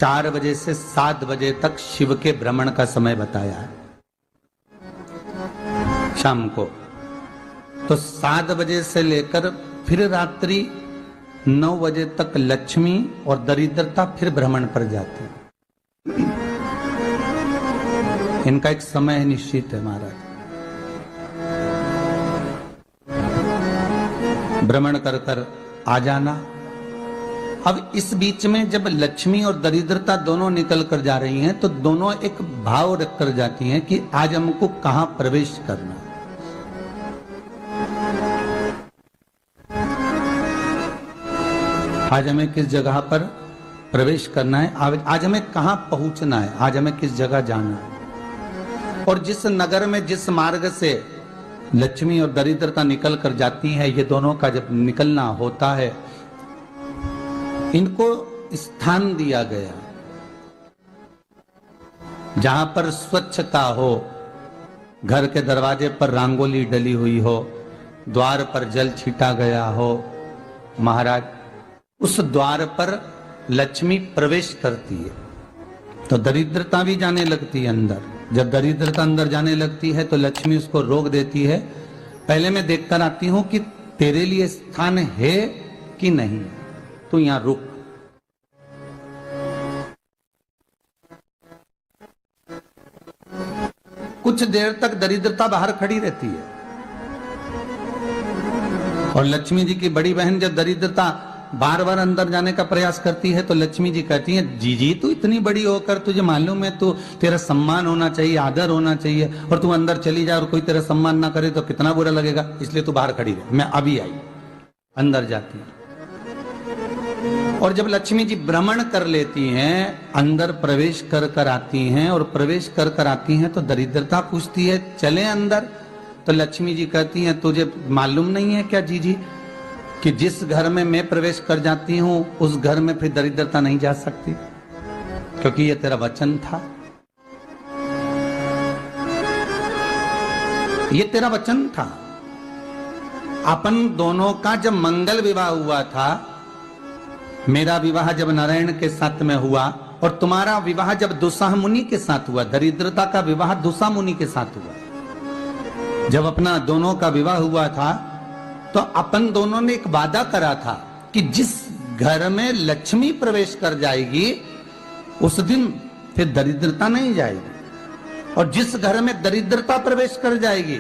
4 बजे से 7 बजे तक शिव के भ्रमण का समय बताया है शाम को। तो 7 बजे से लेकर फिर रात्रि 9 बजे तक लक्ष्मी और दरिद्रता फिर भ्रमण पर जाती है। इनका एक समय निश्चित है महाराज। भ्रमण कर कर आ जाना। अब इस बीच में जब लक्ष्मी और दरिद्रता दोनों निकल कर जा रही हैं तो दोनों एक भाव रख कर जाती हैं कि आज हमको कहां प्रवेश करना है। आज हमें किस जगह पर प्रवेश करना है, आज हमें कहां पहुंचना है, आज हमें किस जगह जाना है। और जिस नगर में जिस मार्ग से लक्ष्मी और दरिद्रता निकल कर जाती है, ये दोनों का जब निकलना होता है, इनको स्थान दिया गया जहां पर स्वच्छता हो, घर के दरवाजे पर रंगोली डली हुई हो, द्वार पर जल छीटा गया हो। महाराज उस द्वार पर लक्ष्मी प्रवेश करती है तो दरिद्रता भी जाने लगती है अंदर। जब दरिद्रता अंदर जाने लगती है तो लक्ष्मी उसको रोक देती है। पहले मैं देखकर आती हूं कि तेरे लिए स्थान है कि नहीं, तू यहां रुक। कुछ देर तक दरिद्रता बाहर खड़ी रहती है और लक्ष्मी जी की बड़ी बहन जब दरिद्रता बार बार अंदर जाने का प्रयास करती है तो लक्ष्मी जी कहती हैं, जीजी तू इतनी बड़ी होकर तुझे मालूम है तू तेरा सम्मान होना चाहिए, आदर होना चाहिए, और तू अंदर चली जाए और कोई तेरा सम्मान ना करे तो कितना बुरा लगेगा, इसलिए तू बाहर खड़ी रहे, मैं अभी आई। अंदर जाती है और जब लक्ष्मी जी भ्रमण कर लेती हैं, अंदर प्रवेश कर कर आती हैं और प्रवेश कर कर आती हैं तो दरिद्रता पूछती है चले अंदर। तो लक्ष्मी जी कहती हैं, तुझे मालूम नहीं है क्या जीजी कि जिस घर में मैं प्रवेश कर जाती हूं उस घर में फिर दरिद्रता नहीं जा सकती, क्योंकि ये तेरा वचन था, ये तेरा वचन था। अपन दोनों का जब मंगल विवाह हुआ था, मेरा विवाह जब नारायण के साथ में हुआ और तुम्हारा विवाह जब दुस्साह मुनि के साथ हुआ, दरिद्रता का विवाह दुस्साह मुनि के साथ हुआ। जब अपना दोनों का विवाह हुआ था तो अपन दोनों ने एक वादा करा था कि जिस घर में लक्ष्मी प्रवेश कर जाएगी उस दिन फिर दरिद्रता नहीं जाएगी, और जिस घर में दरिद्रता प्रवेश कर जाएगी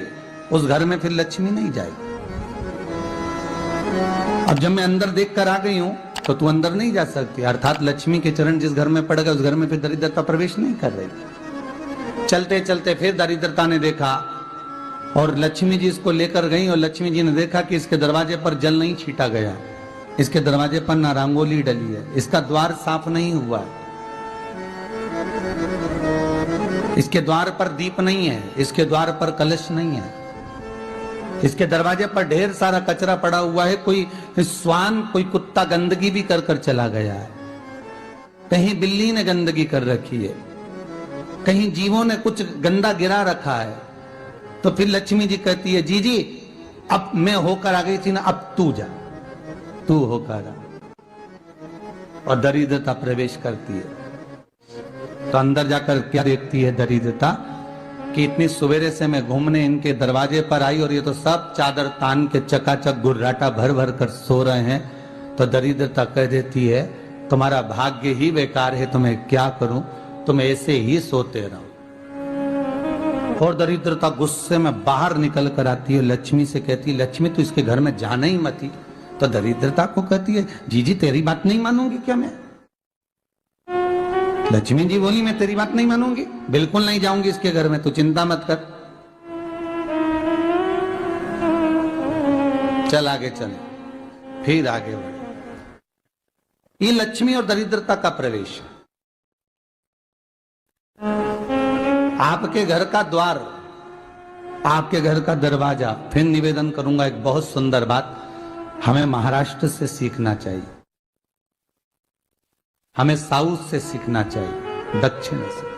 उस घर में फिर लक्ष्मी नहीं जाएगी। अब जब मैं अंदर देख कर आ गई हूं तो तू अंदर नहीं जा सकती, अर्थात लक्ष्मी के चरण जिस घर में पड़ गए उस घर में फिर दरिद्रता प्रवेश नहीं कर रही। चलते चलते फिर दरिद्रता ने देखा और लक्ष्मी जी इसको लेकर गई और लक्ष्मी जी ने देखा कि इसके दरवाजे पर जल नहीं छीटा गया, इसके दरवाजे पर ना रंगोली डली है, इसका द्वार साफ नहीं हुआ है, इसके द्वार पर दीप नहीं है, इसके द्वार पर कलश नहीं है, इसके दरवाजे पर ढेर सारा कचरा पड़ा हुआ है, कोई स्वान कोई कुत्ता गंदगी भी कर कर चला गया है, कहीं बिल्ली ने गंदगी कर रखी है, कहीं जीवों ने कुछ गंदा गिरा रखा है। तो फिर लक्ष्मी जी कहती है, जीजी अब मैं होकर आ गई थी ना, अब तू जा, तू होकर आ। और दरिद्रता प्रवेश करती है तो अंदर जाकर क्या देखती है दरिद्रता कि इतनी सवेरे से मैं घूमने इनके दरवाजे पर आई और ये तो सब चादर तान के चकाचक गुर्राटा भर भर कर सो रहे हैं। तो दरिद्रता कह देती है, तुम्हारा भाग्य ही बेकार है, तुम्हें क्या करूं, तुम ऐसे ही सोते रहो। और दरिद्रता गुस्से में बाहर निकल कर आती है, लक्ष्मी से कहती है, लक्ष्मी तू इसके घर में जाना ही मत ही। तो दरिद्रता को कहती है, जीजी तेरी बात नहीं मानूंगी क्या मैं? लक्ष्मी जी बोली, मैं तेरी बात नहीं मानूंगी, बिल्कुल नहीं जाऊंगी इसके घर में, तू चिंता मत कर, चल आगे चल। फिर आगे बढ़े। ये लक्ष्मी और दरिद्रता का प्रवेश है। आपके घर का द्वार, आपके घर का दरवाजा। फिर निवेदन करूंगा एक बहुत सुंदर बात, हमें महाराष्ट्र से सीखना चाहिए, हमें साउथ से सीखना चाहिए, दक्षिण से।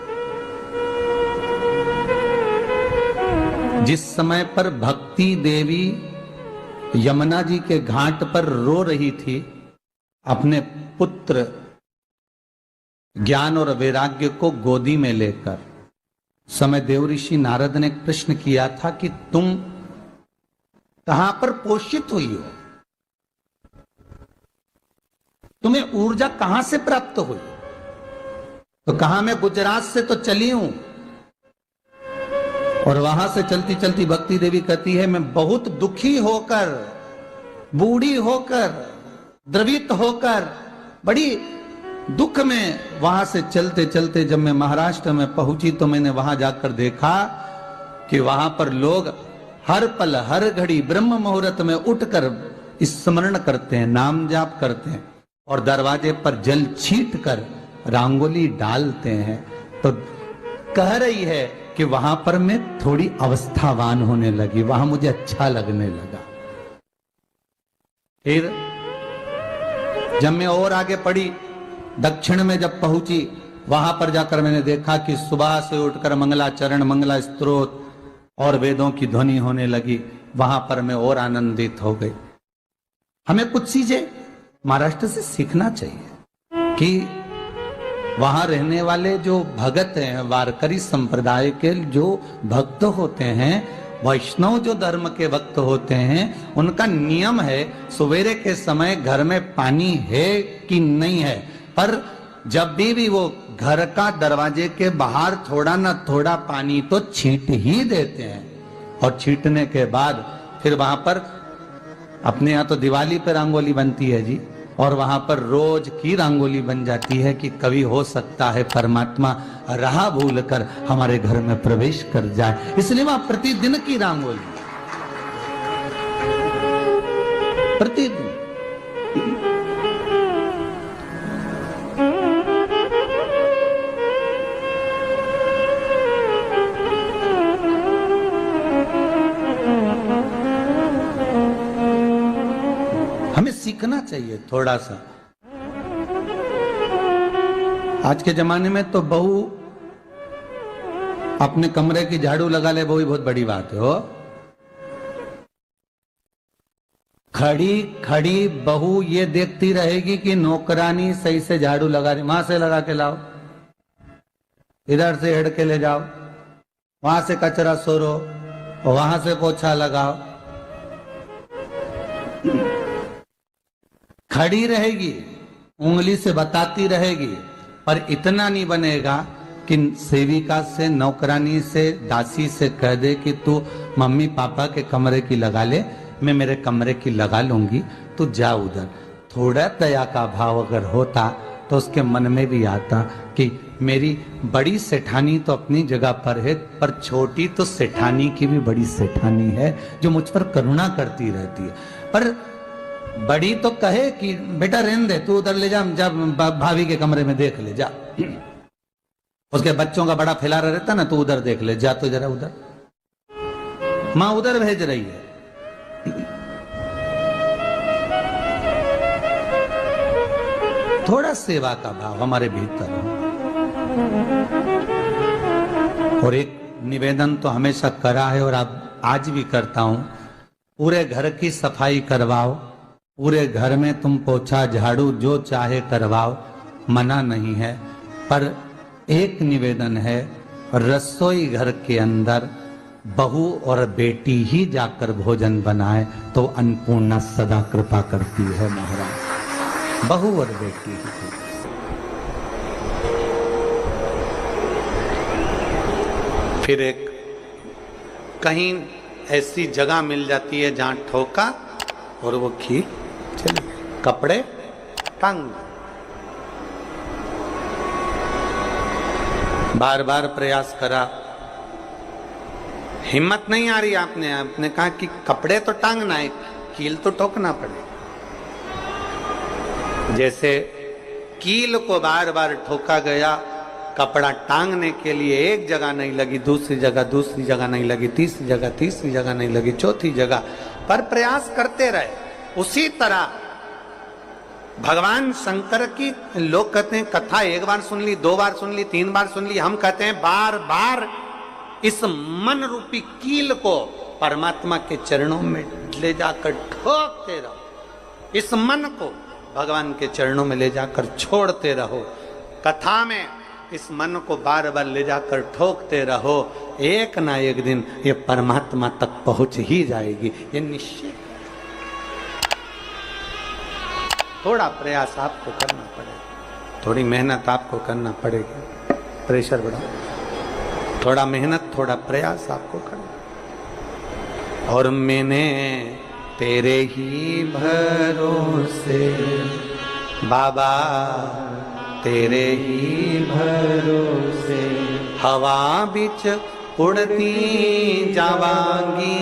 जिस समय पर भक्ति देवी यमुना जी के घाट पर रो रही थी अपने पुत्र ज्ञान और वैराग्य को गोदी में लेकर समय देव ऋषि नारद ने एक प्रश्न किया था कि तुम कहां पर पोषित हुई हो, तुम्हें ऊर्जा कहां से प्राप्त हुई? तो कहा मैं गुजरात से तो चली हूं, और वहां से चलती चलती भक्ति देवी कहती है मैं बहुत दुखी होकर, बूढ़ी होकर, द्रवित होकर, बड़ी दुख में वहां से चलते चलते जब मैं महाराष्ट्र में पहुंची तो मैंने वहां जाकर देखा कि वहां पर लोग हर पल हर घड़ी ब्रह्म मुहूर्त में उठकर स्मरण करते हैं, नाम जाप करते हैं और दरवाजे पर जल छीट कर रंगोली डालते हैं। तो कह रही है कि वहां पर मैं थोड़ी अवस्थावान होने लगी, वहां मुझे अच्छा लगने लगा। फिर जब मैं और आगे पढ़ी, दक्षिण में जब पहुंची, वहां पर जाकर मैंने देखा कि सुबह से उठकर मंगलाचरण, मंगला स्तोत्र और वेदों की ध्वनि होने लगी। वहां पर मैं और आनंदित हो गई। हमें कुछ चीजें महाराष्ट्र से सीखना चाहिए कि वहां रहने वाले जो भगत हैं, वारकरी संप्रदाय के जो भक्त होते हैं, वैष्णव जो धर्म के भक्त होते हैं, उनका नियम है सवेरे के समय घर में पानी है कि नहीं है, पर जब भी वो घर का दरवाजे के बाहर थोड़ा ना थोड़ा पानी तो छींट ही देते हैं। और छींटने के बाद फिर वहां पर अपने यहाँ तो दिवाली पर रंगोली बनती है जी, और वहां पर रोज की रंगोली बन जाती है कि कभी हो सकता है परमात्मा राह भूल कर हमारे घर में प्रवेश कर जाए, इसलिए वहां प्रतिदिन की रंगोली, प्रतिदिन। हमें सीखना चाहिए थोड़ा सा। आज के जमाने में तो बहू अपने कमरे की झाड़ू लगा ले, वो ही बहुत बड़ी बात है। हो खड़ी खड़ी बहू ये देखती रहेगी कि नौकरानी सही से झाड़ू लगा रही, वहां से लगा के लाओ, इधर से हेड के ले जाओ, वहां से कचरा सोरो, वहां से पोछा लगाओ। खड़ी रहेगी, उंगली से बताती रहेगी, पर इतना नहीं बनेगा कि सेविका से, नौकरानी से, दासी से कह दे कि तू मम्मी पापा के कमरे की लगा ले, मैं मेरे कमरे की लगा लूंगी, तू जा उधर। थोड़ा दया का भाव अगर होता तो उसके मन में भी आता कि मेरी बड़ी सेठानी तो अपनी जगह पर है, पर छोटी तो सेठानी की भी बड़ी सेठानी है जो मुझ पर करुणा करती रहती है। पर बड़ी तो कहे कि बेटा रहने दे, तू उधर ले जा, जब भाभी के कमरे में देख ले जा। उसके बच्चों का बड़ा फैलारा रहता ना, तू उधर देख ले जा, तो जरा उधर, मां उधर भेज रही है। थोड़ा सेवा का भाव हमारे भीतर हो। और एक निवेदन तो हमेशा करा है और अब आज भी करता हूं, पूरे घर की सफाई करवाओ, पूरे घर में तुम पोछा झाड़ू जो चाहे करवाओ, मना नहीं है। पर एक निवेदन है, रसोई घर के अंदर बहू और बेटी ही जाकर भोजन बनाए तो अन्नपूर्णा सदा कृपा करती है महाराज। बहू और बेटी ही। फिर एक कहीं ऐसी जगह मिल जाती है जहां ठोका और वो खींच चले, कपड़े टांग, बार बार प्रयास करा, हिम्मत नहीं आ रही। आपने कहा कि कपड़े तो टांगना है, कील तो ठोकना पड़े। जैसे कील को बार बार ठोका गया, कपड़ा टांगने के लिए एक जगह नहीं लगी, दूसरी जगह नहीं लगी, तीसरी जगह नहीं लगी, चौथी जगह पर प्रयास करते रहे। उसी तरह भगवान शंकर की, लोग कहते हैं कथा एक बार सुन ली, 2 बार सुन ली, 3 बार सुन ली, हम कहते हैं बार बार इस मन रूपी कील को परमात्मा के चरणों में ले जाकर ठोकते रहो। इस मन को भगवान के चरणों में ले जाकर छोड़ते रहो, कथा में इस मन को बार बार ले जाकर ठोकते रहो, एक ना एक दिन ये परमात्मा तक पहुंच ही जाएगी, ये निश्चित। थोड़ा प्रयास आपको करना पड़ेगा, थोड़ी मेहनत आपको करना पड़ेगी, प्रेशर बढ़ा, थोड़ा मेहनत थोड़ा प्रयास आपको करना। और मैंने तेरे ही भरोसे बाबा, तेरे ही भरोसे हवा बिच उड़ती जावांगी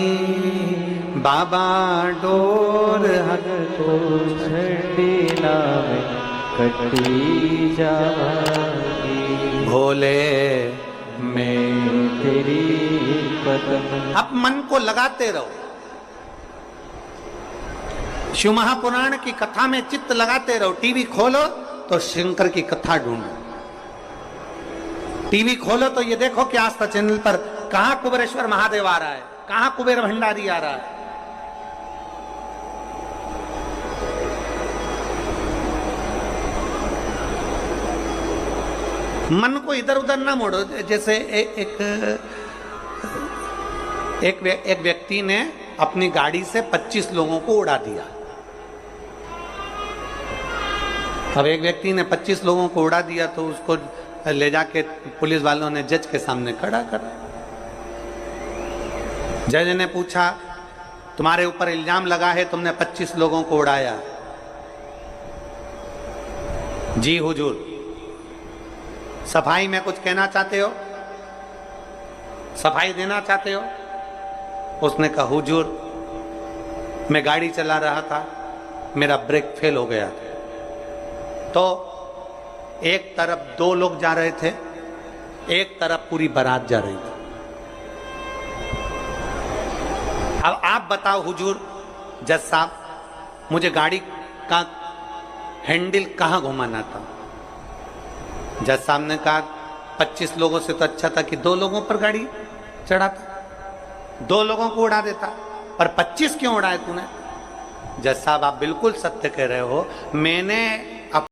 बाबा, डोर हक तो छड़ी नावे कटी जावांगी, भोले मैं तेरी कदम। अब मन को लगाते रहो, शिव महापुराण की कथा में चित्त लगाते रहो। टीवी खोलो तो शंकर की कथा ढूंढो, टीवी खोलो तो ये देखो कि आस्था चैनल पर कहां कुबेरेश्वर महादेव आ रहा है, कहां कुबेर भंडारी आ रहा है। मन को इधर उधर ना मोड़ो। जैसे एक व्यक्ति ने अपनी गाड़ी से 25 लोगों को उड़ा दिया। अब एक व्यक्ति ने 25 लोगों को उड़ा दिया तो उसको ले जाके पुलिस वालों ने जज के सामने खड़ा कर। जज ने पूछा, तुम्हारे ऊपर इल्जाम लगा है तुमने 25 लोगों को उड़ाया। जी हुजूर। सफाई में कुछ कहना चाहते हो, सफाई देना चाहते हो? उसने कहा, हुजूर मैं गाड़ी चला रहा था, मेरा ब्रेक फेल हो गया था, तो एक तरफ 2 लोग जा रहे थे, एक तरफ पूरी बारात जा रही थी। अब आप बताओ हुजूर, जज साहब, मुझे गाड़ी का हैंडल कहां घुमाना था? जज साहब ने कहा, 25 लोगों से तो अच्छा था कि 2 लोगों पर गाड़ी चढ़ाता, 2 लोगों को उड़ा देता, पर 25 क्यों उड़ाए तूने? जज साहब आप बिल्कुल सत्य कह रहे हो, मैंने